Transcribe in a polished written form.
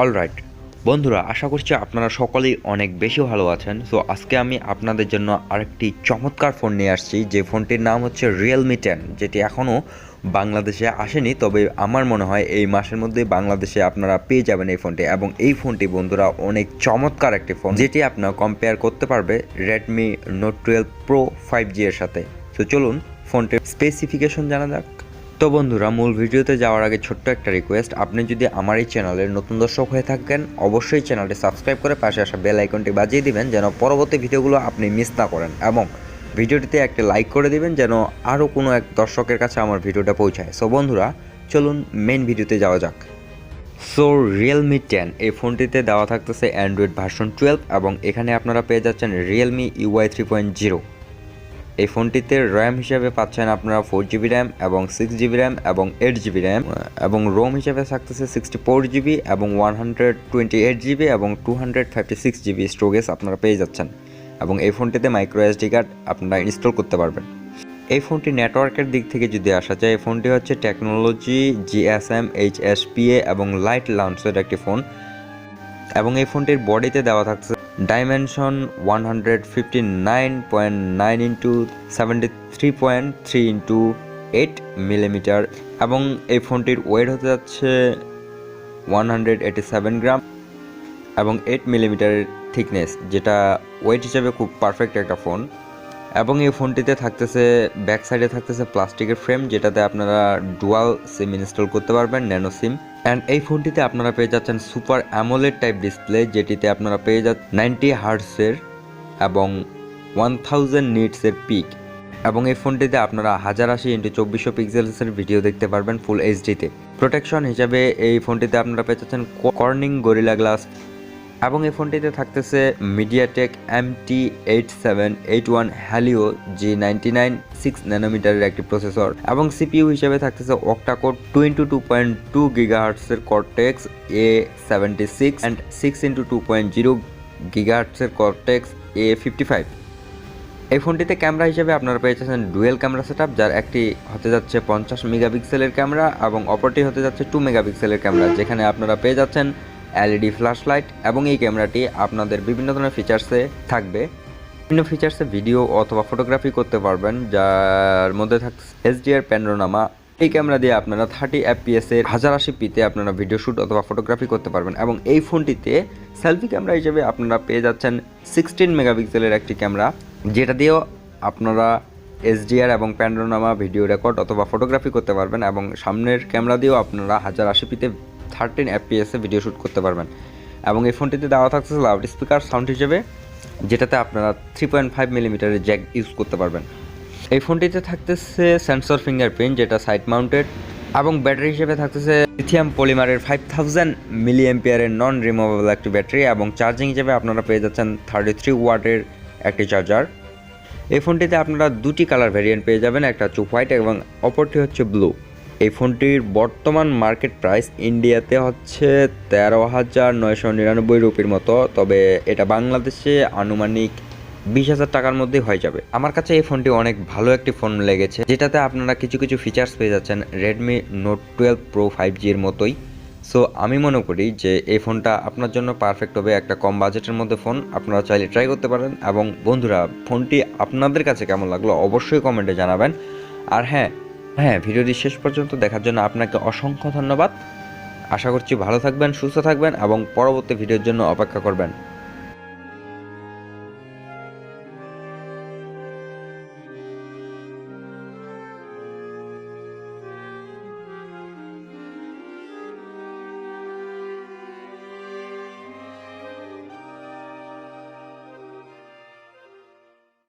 Alright বন্ধুরা, আশা করছি আপনারা সকলেই অনেক বেশি ভালো আছেন। সো আজকে আমি আপনাদের জন্য আরেকটি চমৎকার ফোন নিয়ে আসছি, যে ফোনটির নাম হচ্ছে রিয়েলমি 10, যেটি এখনও বাংলাদেশে আসেনি, তবে আমার মনে হয় এই মাসের মধ্যেই বাংলাদেশে আপনারা পেয়ে যাবেন এই ফোনটি। এবং এই ফোনটি বন্ধুরা অনেক চমৎকার একটি ফোন, যেটি আপনারা কম্পেয়ার করতে পারবে রেডমি নোট 12 প্রো 5G এর সাথে। তো চলুন ফোনটির স্পেসিফিকেশন জানা যাক। তো বন্ধুরা, মূল ভিডিওতে যাওয়ার আগে ছোট্ট একটা রিকোয়েস্ট, আপনি যদি আমার এই চ্যানেলের নতুন দর্শক হয়ে থাকেন অবশ্যই চ্যানেলটি সাবস্ক্রাইব করে পাশে আসা বেল আইকনটি বাজিয়ে দিবেন, যেন পরবর্তী ভিডিওগুলো আপনি মিস না করেন, এবং ভিডিওটিতে একটা লাইক করে দিবেন যেন আরও কোনো এক দর্শকের কাছে আমার ভিডিওটা পৌঁছায়। সো বন্ধুরা, চলুন মেইন ভিডিওতে যাওয়া যাক। সো রিয়েলমি 10 এই ফোনটিতে দেওয়া থাকতেছে অ্যান্ড্রয়েড ভার্সন 12, এবং এখানে আপনারা পেয়ে যাচ্ছেন রিয়েলমি UI 3.0। এই ফোনটিতে র্যাম হিসেবে পাচ্ছেন আপনারা 4GB র্যাম এবং 6GB র্যাম এবং 8GB র্যাম, এবং রোম হিসেবে থাকতেছে 64GB এবং 128GB এবং 256GB স্টোরেজ আপনারা পেয়ে যাচ্ছেন। এবং এই ফোনটিতে মাইক্রো SD কার্ড আপনারা ইনস্টল করতে পারবেন। এই ফোনটি নেটওয়ার্কের দিক থেকে যদি আসা যায়, এই ফোনটি হচ্ছে টেকনোলজি GSM HSPA এবং লাইট লঞ্চের একটি ফোন। এবং এই ফোনটির বডিতে দেওয়া থাকছে ডাইমেনশন 159.9 ইন্টু 73.3 ইন্টু 8 মিলিমিটার, এবং এই ফোনটির ওয়েট হতে যাচ্ছে 187 গ্রাম এবং 8 মিলিমিটারের থিকনেস, যেটা ওয়েট হিসেবে খুব পারফেক্ট একটা ফোন। এবং এই ফোনটিতে থাকতেছে ব্যাক সাইডে থাকতেছে প্লাস্টিকের ফ্রেম, যেটাতে আপনারা ডুয়াল সিম ইনস্টল করতে পারবেন, ন্যানো সিম। অ্যান্ড এই ফোনটিতে আপনারা পেয়ে যাচ্ছেন সুপার অ্যামোলেড টাইপ ডিসপ্লে, যেটিতে আপনারা পেয়ে যাচ্ছেন 90 হার্টসের এবং 1000 নিটসের পিক। এবং এই ফোনটিতে আপনারা 1080x2400 পিক্সেলসের ভিডিও দেখতে পারবেন ফুল এইচডিতে। প্রোটেকশন হিসাবে এই ফোনটিতে আপনারা পেয়ে যাচ্ছেন কর্নিং গরিলা গ্লাস, এবং এই ফোনটিতে থাকতেছে মিডিয়াটেক MT8781 হ্যালিও G99 6 ন্যানোমিটারের একটি প্রসেসর, এবং সিপিইউ হিসেবে থাকতেছে অক্টাকোর 2x2.2 গিগাহার্টসের কর্টেক্স A76 অ্যান্ড 6x2.0 গিগাহার্টসের কর্টেক্স A55। এই ফোনটিতে ক্যামেরা হিসেবে আপনারা পেয়ে যাচ্ছেন ডুয়েল ক্যামেরা সেটআপ, যার একটি হতে যাচ্ছে 50 মেগাপিক্সেলের ক্যামেরা এবং অপরটি হতে যাচ্ছে 2 মেগাপিক্সেলের ক্যামেরা, যেখানে আপনারা পেয়ে যাচ্ছেন LED ফ্ল্যাশ লাইট। এবং এই ক্যামেরাটি আপনাদের বিভিন্ন ধরনের ফিচার্সে থাকবে, বিভিন্ন ফিচার্সে ভিডিও অথবা ফটোগ্রাফি করতে পারবেন, যার মধ্যে থাকছে HDR প্যানোরামা। এই ক্যামেরা দিয়ে আপনারা 30 FPS এর 1080p-তে আপনারা ভিডিও শ্যুট অথবা ফটোগ্রাফি করতে পারবেন। এবং এই ফোনটিতে সেলফি ক্যামেরা হিসেবে আপনারা পেয়ে যাচ্ছেন 16 মেগাপিক্সেলের একটি ক্যামেরা, যেটা দিয়েও আপনারা HDR এবং প্যানোরামা ভিডিও রেকর্ড অথবা ফটোগ্রাফি করতে পারবেন। এবং সামনের ক্যামেরা দিয়েও আপনারা 1080p-তে 13 FPS-এ ভিডিও শ্যুট করতে পারবেন। এবং এই ফোনটিতে দেওয়া থাকছে লাউড স্পিকার সাউন্ড হিসেবে, যেটাতে আপনারা 3.5 মিলিমিটারের জ্যাক ইউজ করতে পারবেন। এই ফোনটিতে থাকতেছে সেন্সর ফিঙ্গারপ্রিন্ট, যেটা সাইড মাউন্টেড, এবং ব্যাটারি হিসেবে থাকতেছে লিথিয়াম পলিমারের 5000 মিলিঅ্যাম্পিয়ারের নন রিমুভেবল একটি ব্যাটারি, এবং চার্জিং হিসেবে আপনারা পেয়ে যাচ্ছেন 33 ওয়াটের একটি চার্জার। এই ফোনটিতে আপনারা দুটি কালার ভ্যারিয়েন্ট পেয়ে যাবেন, একটা হচ্ছে হোয়াইট এবং অপরটি হচ্ছে ব্লু। এই ফোনটির বর্তমান মার্কেট প্রাইস ইন্ডিয়াতে হচ্ছে 13,999 রুপির মতো, তবে এটা বাংলাদেশে আনুমানিক 20,000 টাকার মধ্যেই হয়ে যাবে। আমার কাছে এই ফোনটি অনেক ভালো একটি ফোন লেগেছে, যেটাতে আপনারা কিছু কিছু ফিচার্স পেয়ে যাচ্ছেন রেডমি নোট 12 প্রো 5G এর মতোই। সো আমি মনে করি যে এই ফোনটা আপনার জন্য পারফেক্ট হবে, একটা কম বাজেটের মধ্যে ফোন আপনারা চাইলে ট্রাই করতে পারেন। এবং বন্ধুরা, ফোনটি আপনাদের কাছে কেমন লাগলো অবশ্যই কমেন্টে জানাবেন। আর হ্যাঁ, ভিডিওটি শেষ পর্যন্ত দেখার জন্য আপনাকে অসংখ্য ধন্যবাদ। আশা করছি ভালো থাকবেন, সুস্থ থাকবেন এবং পরবর্তী ভিডিওর জন্য অপেক্ষা করবেন।